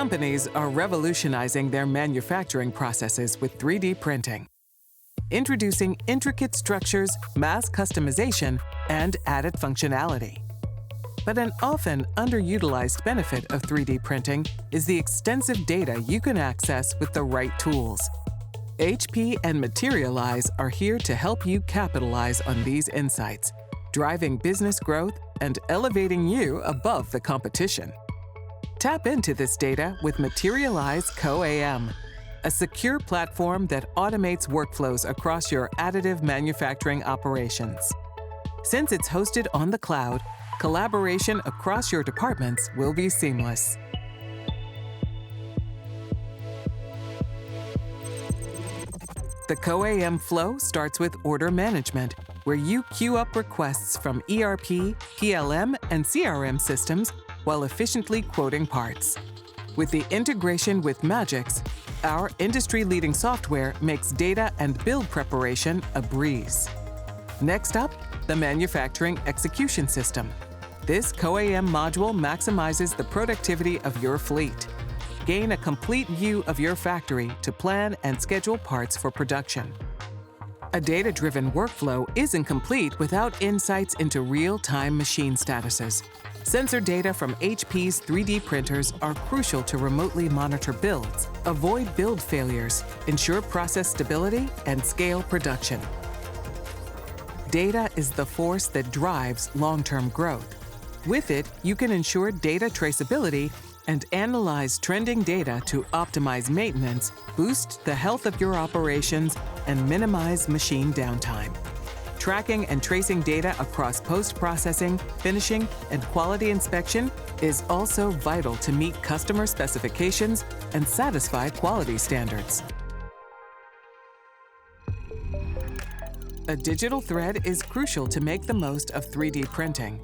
companies are revolutionizing their manufacturing processes with 3D printing. Introducing intricate structures, mass customization, and added functionality. But an often underutilized benefit of 3D printing is the extensive data you can access with the right tools. HP and Materialise are here to help you capitalize on these insights, driving business growth and elevating you above the competition. Tap into this data with Materialise CO-AM, a secure platform that automates workflows across your additive manufacturing operations. Since it's hosted on the cloud, collaboration across your departments will be seamless. The CO-AM flow starts with order management, where you queue up requests from ERP, PLM, and CRM systems while efficiently quoting parts. With the integration with Magix, our industry-leading software makes data and build preparation a breeze. Next up, the manufacturing execution system. This CO-AM module maximizes the productivity of your fleet. Gain a complete view of your factory to plan and schedule parts for production. A data-driven workflow isn't complete without insights into real-time machine statuses. Sensor data from HP's 3D printers are crucial to remotely monitor builds, avoid build failures, ensure process stability, and scale production. Data is the force that drives long-term growth. With it, you can ensure data traceability and analyze trending data to optimize maintenance, boost the health of your operations, and minimize machine downtime. Tracking and tracing data across post-processing, finishing, and quality inspection is also vital to meet customer specifications and satisfy quality standards. A digital thread is crucial to make the most of 3D printing.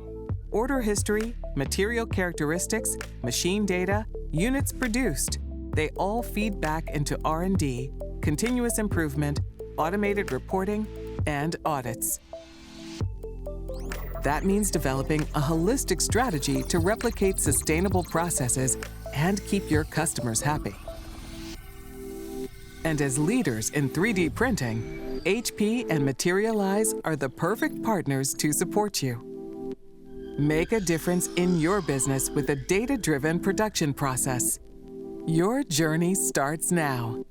Order history, material characteristics, machine data, units produced, they all feed back into R&D, continuous improvement, automated reporting, and audits. That means developing a holistic strategy to replicate sustainable processes and keep your customers happy. And as leaders in 3D printing, HP and Materialise are the perfect partners to support you. Make a difference in your business with a data-driven production process. Your journey starts now.